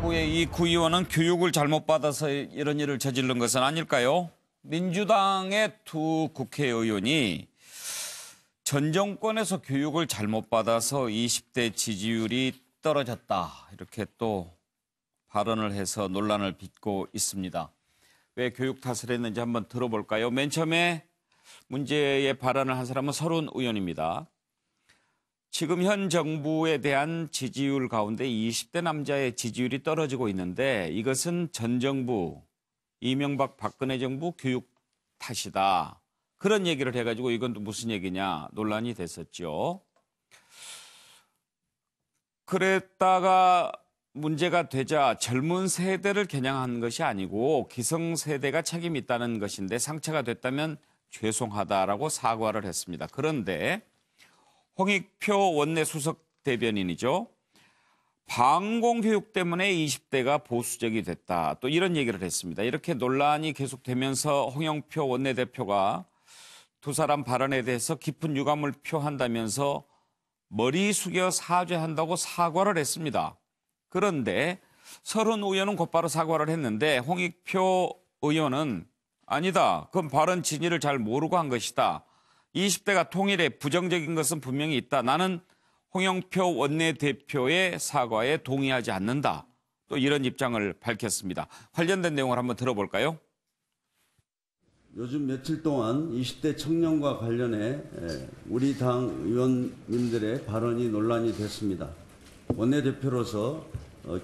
정부의 이 구의원은 교육을 잘못 받아서 이런 일을 저지른 것은 아닐까요? 민주당의 두 국회의원이 전 정권에서 교육을 잘못 받아서 20대 지지율이 떨어졌다. 이렇게 또 발언을 해서 논란을 빚고 있습니다. 왜 교육 탓을 했는지 한번 들어볼까요? 맨 처음에 문제의 발언을 한 사람은 서른 의원입니다. 지금 현 정부에 대한 지지율 가운데 20대 남자의 지지율이 떨어지고 있는데 이것은 전 정부, 이명박 박근혜 정부 교육 탓이다. 그런 얘기를 해가지고 이건 또 무슨 얘기냐 논란이 됐었죠. 그랬다가 문제가 되자 젊은 세대를 겨냥한 것이 아니고 기성세대가 책임이 있다는 것인데 상처가 됐다면 죄송하다라고 사과를 했습니다. 그런데 홍익표 원내 수석 대변인이죠. 방공교육 때문에 20대가 보수적이 됐다. 또 이런 얘기를 했습니다. 이렇게 논란이 계속되면서 홍영표 원내대표가 두 사람 발언에 대해서 깊은 유감을 표한다면서 머리 숙여 사죄한다고 사과를 했습니다. 그런데 서른 의원은 곧바로 사과를 했는데 홍익표 의원은 아니다. 그건 발언 진위를 잘 모르고 한 것이다. 20대가 통일에 부정적인 것은 분명히 있다. 나는 홍영표 원내대표의 사과에 동의하지 않는다. 또 이런 입장을 밝혔습니다. 관련된 내용을 한번 들어볼까요? 요즘 며칠 동안 20대 청년과 관련해 우리 당 의원님들의 발언이 논란이 됐습니다. 원내대표로서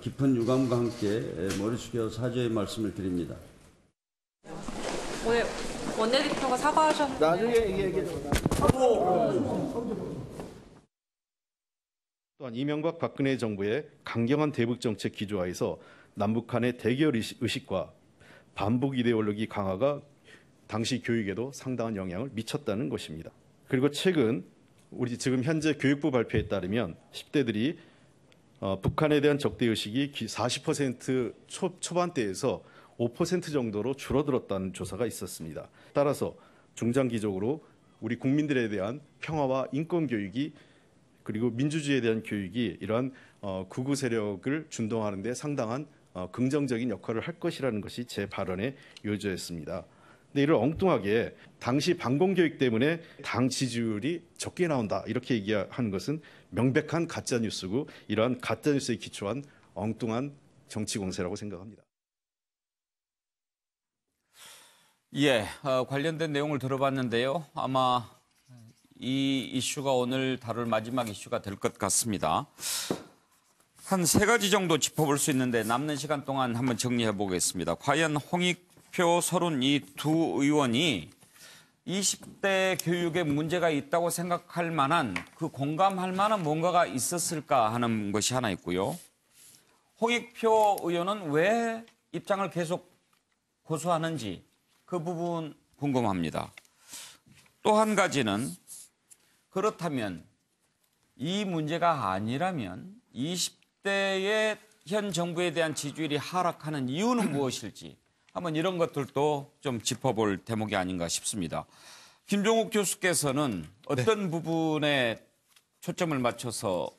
깊은 유감과 함께 머리 숙여 사죄의 말씀을 드립니다. 오늘 원내대표가 사과하셨는데 나중에 얘기해. 또한 이명박 박근혜 정부의 강경한 대북 정책 기조하에서 남북 간의 대결 의식과 반북 이데올로기 강화가 당시 교육에도 상당한 영향을 미쳤다는 것입니다. 그리고 최근 우리 지금 현재 교육부 발표에 따르면 10대들이 북한에 대한 적대 의식이 40% 초반대에서 5% 정도로 줄어들었다는 조사가 있었습니다. 따라서 중장기적으로 우리 국민들에 대한 평화와 인권 교육이 그리고 민주주의에 대한 교육이 이러한 극우 세력을 준동하는 데 상당한 긍정적인 역할을 할 것이라는 것이 제 발언의 요지였습니다. 근데 이를 엉뚱하게 당시 방공교육 때문에 당 지지율이 적게 나온다 이렇게 얘기하는 것은 명백한 가짜뉴스고 이러한 가짜뉴스에 기초한 엉뚱한 정치 공세라고 생각합니다. 예, 관련된 내용을 들어봤는데요. 아마 이 이슈가 오늘 다룰 마지막 이슈가 될 것 같습니다. 한 세 가지 정도 짚어볼 수 있는데 남는 시간 동안 한번 정리해 보겠습니다. 과연 홍익표 서른 이 두 의원이 20대 교육에 문제가 있다고 생각할 만한 그 공감할 만한 뭔가가 있었을까 하는 것이 하나 있고요. 홍익표 의원은 왜 입장을 계속 고수하는지 그 부분 궁금합니다. 또 한 가지는 그렇다면 이 문제가 아니라면 20대의 현 정부에 대한 지지율이 하락하는 이유는 무엇일지 한번 이런 것들도 좀 짚어볼 대목이 아닌가 싶습니다. 김종욱 교수께서는 어떤 부분에 초점을 맞춰서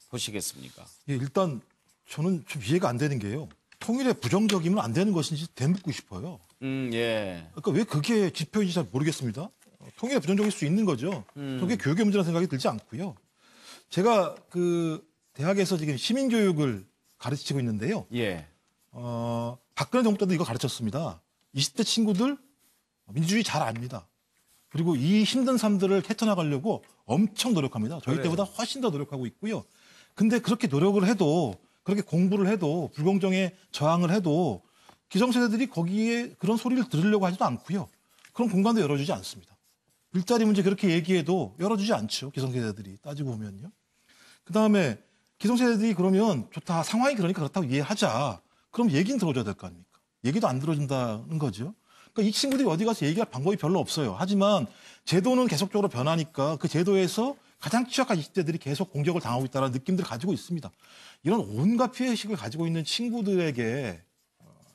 보시겠습니까? 예, 일단 저는 좀 이해가 안 되는 게요. 통일에 부정적이면 안 되는 것인지 되묻고 싶어요. 예. 그러니까 왜 그게 지표인지 잘 모르겠습니다. 통일에 부정적일 수 있는 거죠. 저게 교육의 문제라는 생각이 들지 않고요. 제가 그 대학에서 지금 시민교육을 가르치고 있는데요. 예. 박근혜 정부 때도 이거 가르쳤습니다. 20대 친구들 민주주의 잘 압니다. 그리고 이 힘든 삶들을 헤쳐나가려고 엄청 노력합니다. 저희 때보다 훨씬 더 노력하고 있고요. 근데 그렇게 노력을 해도 그렇게 공부를 해도 불공정에 저항을 해도 기성세대들이 거기에 그런 소리를 들으려고 하지도 않고요. 그런 공간도 열어주지 않습니다. 일자리 문제 그렇게 얘기해도 열어주지 않죠. 기성세대들이 따지고 보면요. 그다음에 기성세대들이 그러면 좋다. 상황이 그러니까 그렇다고 이해하자. 그럼 얘기는 들어줘야 될 거 아닙니까? 얘기도 안 들어준다는 거죠. 그러니까 이 친구들이 어디 가서 얘기할 방법이 별로 없어요. 하지만 제도는 계속적으로 변하니까 그 제도에서 가장 취약한 20대들이 계속 공격을 당하고 있다는 느낌들을 가지고 있습니다. 이런 온갖 피해의식을 가지고 있는 친구들에게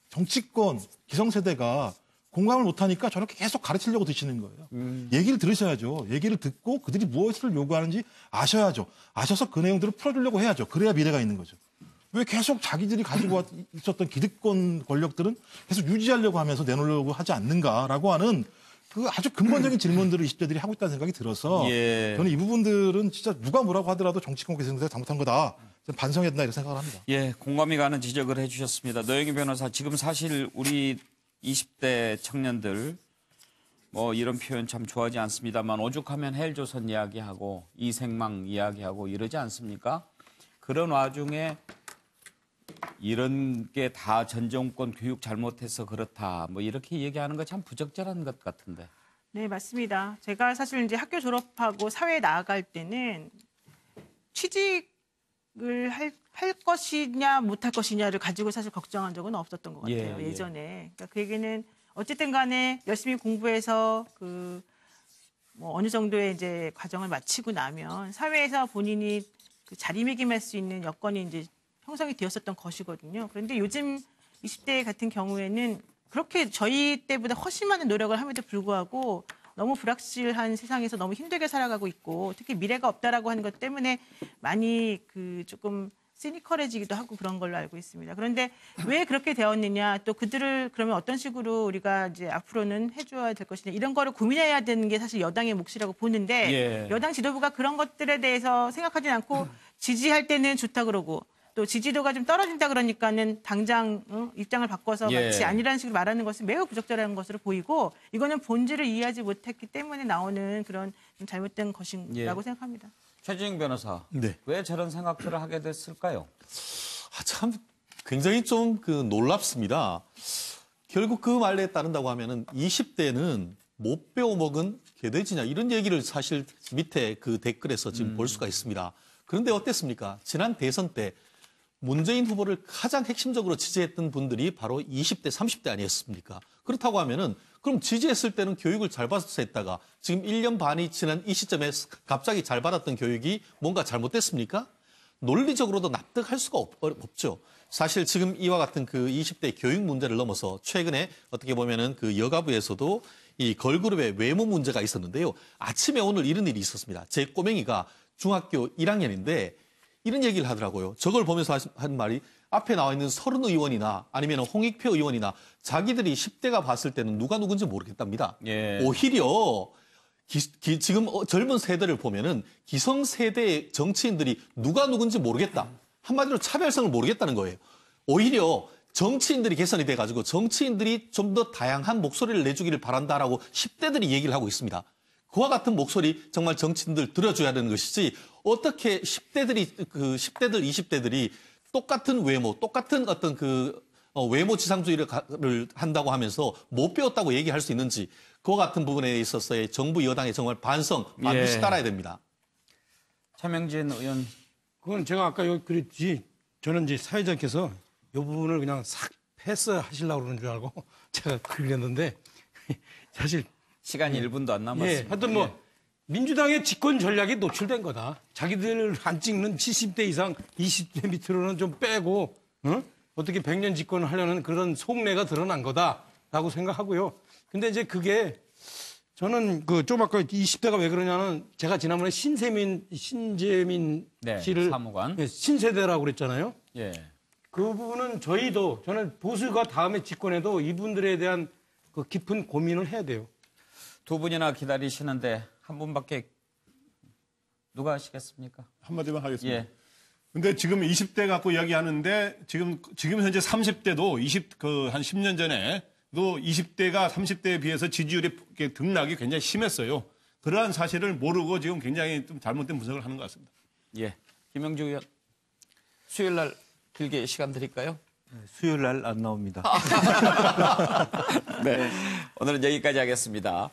정치권, 기성세대가 공감을 못하니까 저렇게 계속 가르치려고 드시는 거예요. 얘기를 들으셔야죠. 얘기를 듣고 그들이 무엇을 요구하는지 아셔야죠. 아셔서 그 내용들을 풀어주려고 해야죠. 그래야 미래가 있는 거죠. 왜 계속 자기들이 가지고 있었던 기득권 권력들은 계속 유지하려고 하면서 내놓으려고 하지 않는가라고 하는 그 아주 근본적인 질문들을 20대들이 하고 있다는 생각이 들어서 예. 저는 이 부분들은 진짜 누가 뭐라고 하더라도 정치권 개선에서 잘못한 거다. 좀 반성해야 된다 이렇게 생각을 합니다. 예, 공감이 가는 지적을 해주셨습니다. 노영희 변호사, 지금 사실 우리 20대 청년들 뭐 이런 표현 참 좋아하지 않습니다만 오죽하면 헬조선 이야기하고 이생망 이야기하고 이러지 않습니까? 그런 와중에 이런 게 다 전 정권 교육 잘못해서 그렇다 뭐 이렇게 얘기하는 거 참 부적절한 것 같은데. 네, 맞습니다. 제가 사실 이제 학교 졸업하고 사회에 나아갈 때는 취직을 할 것이냐 못할 것이냐를 가지고 사실 걱정한 적은 없었던 것 같아요. 예. 예전에. 그러니까 그 얘기는 어쨌든 간에 열심히 공부해서 뭐 어느 정도의 이제 과정을 마치고 나면 사회에서 본인이 그 자리매김할 수 있는 여건이 이제 형성이 되었었던 것이거든요. 그런데 요즘 20대 같은 경우에는 그렇게 저희 때보다 훨씬 많은 노력을 함에도 불구하고 너무 불확실한 세상에서 너무 힘들게 살아가고 있고 특히 미래가 없다라고 하는 것 때문에 많이 조금 시니컬해지기도 하고 그런 걸로 알고 있습니다. 그런데 왜 그렇게 되었느냐, 또 그들을 그러면 어떤 식으로 우리가 이제 앞으로는 해줘야 될 것이냐 이런 거를 고민해야 되는 게 사실 여당의 몫이라고 보는데 예. 여당 지도부가 그런 것들에 대해서 생각하진 않고 지지할 때는 좋다 그러고 또 지지도가 좀 떨어진다 그러니까는 당장 입장을 바꿔서 예. 마치 아니라는 식으로 말하는 것은 매우 부적절한 것으로 보이고 이거는 본질을 이해하지 못했기 때문에 나오는 그런 좀 잘못된 것이라고 예. 생각합니다. 최진영 변호사, 네. 왜 저런 생각들을 하게 됐을까요? 참 굉장히 좀 놀랍습니다. 결국 그 말에 따른다고 하면은 20대는 못 배워먹은 개돼지냐 이런 얘기를 사실 밑에 그 댓글에서 지금 볼 수가 있습니다. 그런데 어땠습니까? 지난 대선 때 문재인 후보를 가장 핵심적으로 지지했던 분들이 바로 20대, 30대 아니었습니까? 그렇다고 하면은 그럼 지지했을 때는 교육을 잘 받아서 했다가 지금 1년 반이 지난 이 시점에 갑자기 잘 받았던 교육이 뭔가 잘못됐습니까? 논리적으로도 납득할 수가 없죠. 사실 지금 이와 같은 그 20대 교육 문제를 넘어서 최근에 어떻게 보면은 그 여가부에서도 이 걸그룹의 외모 문제가 있었는데요. 아침에 오늘 이런 일이 있었습니다. 제 꼬맹이가 중학교 1학년인데 이런 얘기를 하더라고요. 저걸 보면서 한 말이 앞에 나와 있는 서른 의원이나 아니면 홍익표 의원이나 자기들이 10대가 봤을 때는 누가 누군지 모르겠답니다. 예. 오히려 지금 젊은 세대를 보면은 기성세대의 정치인들이 누가 누군지 모르겠다. 한마디로 차별성을 모르겠다는 거예요. 오히려 정치인들이 개선이 돼가지고 정치인들이 좀 더 다양한 목소리를 내주기를 바란다라고 10대들이 얘기를 하고 있습니다. 그와 같은 목소리 정말 정치인들 들어줘야 되는 것이지 어떻게 10대들, 20대들이 똑같은 외모, 똑같은 어떤 외모 지상주의를 한다고 하면서 못 배웠다고 얘기할 수 있는지 그와 같은 부분에 있어서의 정부 여당의 정말 반성 반드시 예. 따라야 됩니다. 차명진 의원. 그건 제가 아까 여기 그랬지. 저는 이제 사회자께서 이 부분을 그냥 싹 패스하시려고 그러는 줄 알고 제가 그랬는데 사실 시간이 1분도 안 남았습니다. 예, 하여튼 뭐 민주당의 집권 전략이 노출된 거다. 자기들 안 찍는 70대 이상 20대 밑으로는 좀 빼고 어떻게 100년 집권을 하려는 그런 속내가 드러난 거다라고 생각하고요. 근데 이제 그게 저는 좀 아까 20대가 왜 그러냐는 제가 지난번에 신재민 네, 씨를 사무관. 예, 신세대라고 그랬잖아요. 예. 그 부분은 저는 보수가 다음에 집권해도 이분들에 대한 그 깊은 고민을 해야 돼요. 두 분이나 기다리시는데 한 분밖에 누가 하시겠습니까? 한마디만 하겠습니다. 예. 근데 지금 20대 갖고 이야기하는데 지금 현재 30대도 한 10년 전에도 20대가 30대에 비해서 지지율의 등락이 굉장히 심했어요. 그러한 사실을 모르고 지금 굉장히 좀 잘못된 분석을 하는 것 같습니다. 예. 김영주 의원. 수요일 날 길게 시간 드릴까요? 수요일 날 안 나옵니다. 네. 오늘은 여기까지 하겠습니다.